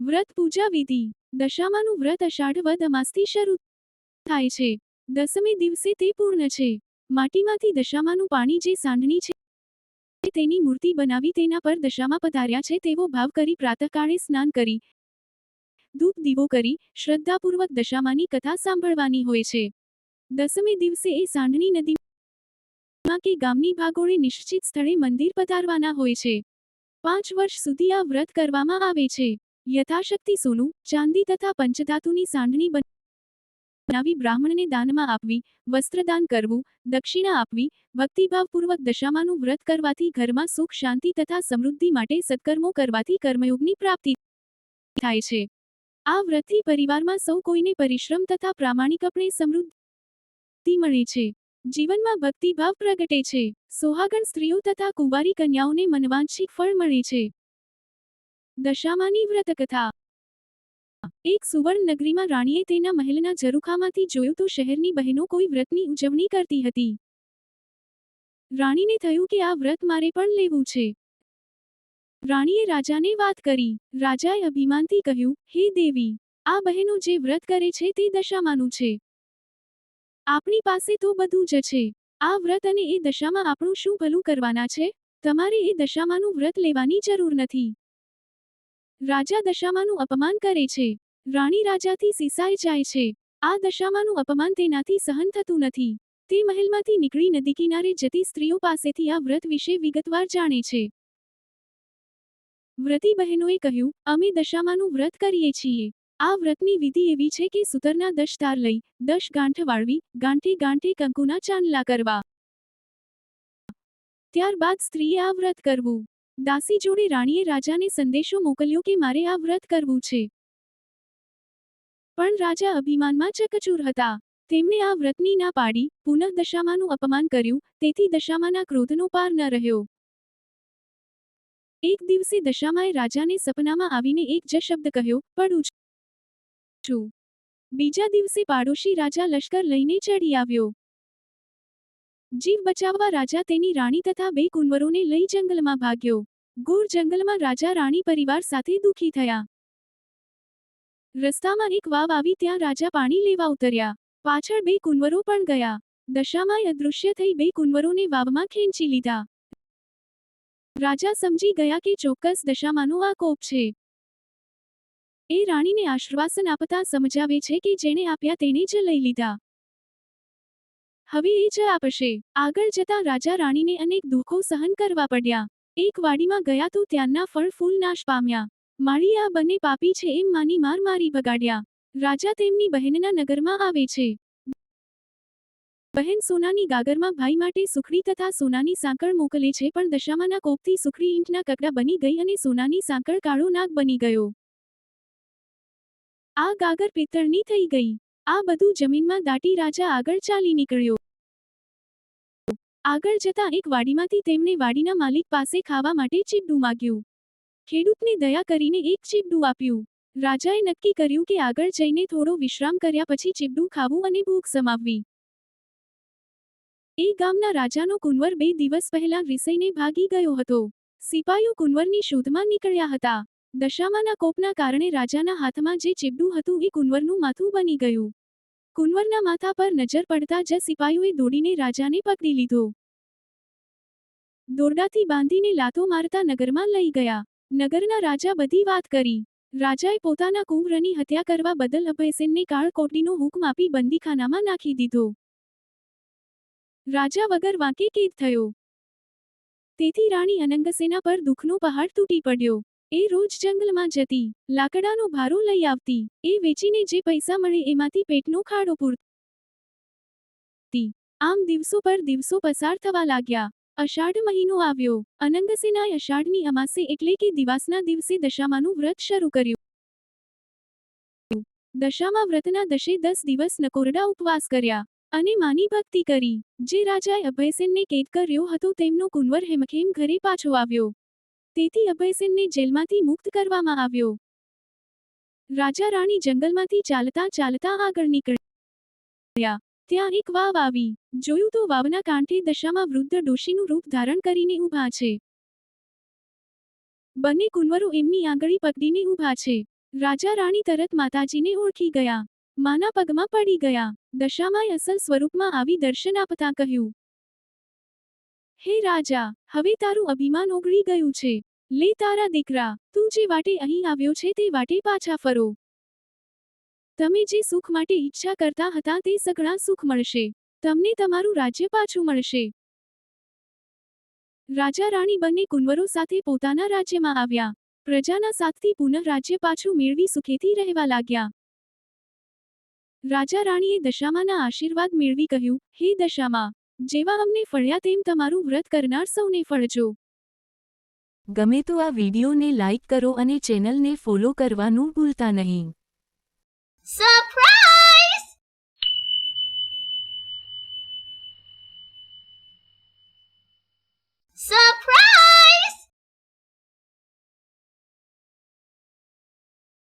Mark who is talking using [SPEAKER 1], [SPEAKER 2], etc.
[SPEAKER 1] વ્રત પૂજા વિધિ. દશામાનું વ્રત અષાઢ વદ અમાસથી શરૂ થાય છે. દસમે દિવસે તે પૂર્ણ છે. માટીમાંથી દશામાનું પાણી જે સાંઢણી છે તેની મૂર્તિ બનાવી તેના પર દશામાં પધાર્યા છે તેવો ભાવ કરી પ્રાતઃકાળે સ્નાન કરી ધૂપ દીવો કરી શ્રદ્ધાપૂર્વક દશામાની કથા સાંભળવાની હોય છે. દસમે દિવસે એ સાંઢણી નદીમાં કે ગામની ભાગોળે નિશ્ચિત સ્થળે મંદિર પધારવાના હોય છે. 5 વર્ષ સુધી આ વ્રત કરવામાં આવે છે. યથાશક્તિ સોનું, ચાંદી તથા પંચધાતુની સાંઢણી બનાવી બ્રાહ્મણને દાનમાં આપવી, વસ્ત્રદાન કરવું, દક્ષિણા આપવી, ભક્તિભાવપૂર્વક દશામાનું વ્રત કરવાથી ઘરમાં સુખ શાંતિ તથા સમૃદ્ધિ માટે સત્કર્મો કરવાથી કર્મયોગની પ્રાપ્તિ થાય છે. આ વ્રતથી પરિવારમાં સૌ કોઈને પરિશ્રમ તથા પ્રામાણિકપણે સમૃદ્ધિ મળે છે. જીવનમાં ભક્તિભાવ પ્રગટે છે. સોહાગણ સ્ત્રીઓ તથા કુંવારી કન્યાઓને મનવાંછિત ફળ મળે છે. દશામાની વ્રતકથા. એક સુવર્ણ નગરીમાં રાણીએ તેના મહેલના ઝરૂખામાંથી જોયું તો શહેરની બહેનો કોઈ વ્રતની ઉજવણી કરતી હતી. રાણીને થયું કે આ વ્રત મારે પણ લેવું છે. રાણીએ રાજાને વાત કરી. રાજાએ અભિમાનથી કહ્યું, હે દેવી, આ બહેનો જે વ્રત કરે છે તે દશામાનું છે. આપણી પાસે તો બધું જ છે. આ વ્રત અને એ દશામાં આપણું શું ભલું કરવાના છે? તમારે એ દશામાનું વ્રત લેવાની જરૂર નથી. રાજા દશામાનું અપમાન કરે છે. રાણી રાજાથી સિસાઈ જાય છે. આ દશામાનું અપમાન તેનાથી સહન થતું નથી. તે મહેલમાંથી નીકળી નદી કિનારે જતી સ્ત્રીઓ પાસેથી આ વ્રત વિશે વિગતવાર જાણે છે. વ્રતી બહેનોએ કહ્યું, અમે દશામાનું વ્રત કરીએ છીએ. આ વ્રતની વિધિ એવી છે કે સૂતરના 10 તાર લઈ 10 ગાંઠ વાળવી, ગાંઠે ગાંઠે કંકુના ચાંદલા કરવા. ત્યારબાદ સ્ત્રીએ આ વ્રત કરવું. દાસી જોડે રાણીએ રાજાને સંદેશો મોકલ્યો કે મારે આ વ્રત કરવું છે. પણ રાજા અભિમાનમાં ચકચૂર હતા. તેમણે આ વ્રતની ના પાડી, પુનઃ દશામાનું અપમાન કર્યું, તેથી દશામાના ક્રોધનો પાર ન રહ્યો. એક દિવસે દશામાએ રાજાને સપનામાં આવીને એક જ શબ્દ કહ્યો, પડું છું. બીજા દિવસે પાડોશી રાજા લશ્કર લઈને ચડી આવ્યો. જીવ બચાવવા રાજા તેની રાણી તથા 2 કુંવરોને લઈ જંગલમાં ભાગ્યો. ઘોર જંગલમાં રાજા રાણી પરિવાર સાથે દુઃખી થયા. રસ્તામાં એક વાવ આવી, ત્યાં રાજા પાણી લેવા ઉતર્યા. પાછળ 2 કુંવરો પણ ગયા. દશામાએ અદૃશ્ય થઈ 2 કુંવરોને વાવમાં ખેંચી લીધા. રાજા સમજી ગયા કે ચોક્કસ દશામાનો આ કોપ છે. એ રાણીને આશ્વાસન આપતા સમજાવે છે કે જેણે આપ્યા તેણે જ લઈ લીધા. હવે એ જ આપશે. આગળ જતા રાજા રાણીને અનેક દુઃખો સહન કરવા પડ્યા. એક વાડીમાં ગયા તો ત્યાંના ફળ ફૂલ નાશ પામ્યા. માળી આ બંને પાપી છે એમ માની મારી ભગાડ્યા. રાજા તેમની બહેનના નગરમાં આવે છે. બહેન સોનાની ગાગરમાં ભાઈ માટે સુખડી તથા સોનાની સાંકળ મોકલે છે, પણ દશામાના કોપથી સુખડી ઈંટના કકડા બની ગઈ અને સોનાની સાંકળ કાળો નાગ બની ગયો. આ ગાગર પિત્તળની થઈ ગઈ. આ બધું જમીનમાં દાટી રાજા આગળ ચાલી નીકળ્યો. આગળ જતા એક વાડીમાંથી તેમણે વાડીના માલિક પાસે ખાવા માટે ચીબડું માગ્યું. ખેડૂતને દયા કરીને એક ચીબડું આપ્યું. રાજાએ નક્કી કર્યું કે આગળ જઈને થોડો વિશ્રામ કર્યા પછી ચીબડું ખાવું અને ભૂખ સમાવવી. એ ગામના રાજાનો કુંવર 2 દિવસ પહેલા રિસાઈને ભાગી ગયો હતો. સિપાઈઓ કુંવરની શોધમાં નીકળ્યા હતા. દશામાના કોપના કારણે રાજાના હાથમાં જે ચીબડું હતું એ કુંવરનું માથું બની ગયું. કુંવરના માથા પર નજર પડતા જ સિપાઈઓએ દોડીને રાજાને પકડી લીધો. દોરડાથી બાંધીને લાતો મારતા નગરમાં લઈ ગયા. નગરના રાજા બધી વાત કરી. રાજાએ પોતાના કુંવરની હત્યા કરવા બદલ અભયસેનને કાળ કોટડીનો હુકમ આપી બંદીખાનામાં નાખી દીધો. રાજા વગર વાંકે કેદ થયો. તેથી રાણી અનંગસેના પર દુઃખનો પહાડ તૂટી પડ્યો. એ રોજ જંગલમાં જતી, લાકડાનો ભારો લઈ આવતી. એ વેચીને જે પૈસા મળે એમાંથી પેટનો ખાડો પૂરતી. આમ દિવસો પર દિવસો પસાર થવા લાગ્યા. અષાઢ મહિનો આવ્યો. અનંગસેનાએ અષાઢની અમાસે એટલે કે દિવાસના દિવસે દશામાનું વ્રત શરૂ કર્યું. દશામા વ્રતના 10 દિવસ નકોરડા ઉપવાસ કર્યા અને માની ભક્તિ કરી. જે રાજાએ અભયસેનને કેદ કર્યો હતો તેમનો કુંવર હેમખેમ ઘરે પાછો આવ્યો. તેથી અભયસેનને જેલમાંથી મુક્ત કરવામાં આવ્યો. રાજા રાણી જંગલમાંથી ચાલતા ચાલતા આગળ નીકળ્યા. ત્યાં એક વાવ આવી. જોયું તો વાવના કાંઠે દશામાં વૃદ્ધ ડોશીનું રૂપ ધારણ કરીને ઊભા છે. બંને કુંવરો એમની આંગળી પકડીને ઊભા છે. રાજા રાણી તરત માતાજીને ઓળખી ગયા, માના પગમાં પડી ગયા. દશામાએ અસલ સ્વરૂપમાં આવી દર્શન આપતા કહ્યું, હે રાજા, હવે તારું અભિમાન ઓગળી ગયું છે. લે તારા દીકરા, તું જે વાટે અહીં આવ્યો છે તે વાટે પાછા ફરો. તમે જે સુખ માટે ઈચ્છા કરતા હતા તે સઘળા સુખ મળશે. તમને તમારું રાજ્ય પાછું મળશે. રાજા રાણી બંને કુંવરો સાથે પોતાના રાજ્યમાં આવ્યા. પ્રજાના સાથથી પુનઃ રાજ્ય પાછું મેળવી સુખેથી રહેવા લાગ્યા. રાજા રાણીએ દશામાના આશીર્વાદ મેળવી કહ્યું, હે દશામા, જેવા અમને ફળ્યા તેમ તમારું વ્રત કરનાર સૌને ફળજો.
[SPEAKER 2] ગમે તો આ વિડીયોને લાઈક કરો અને ચેનલને ફોલો કરવાનું ભૂલતા નહીં.
[SPEAKER 3] Surprise!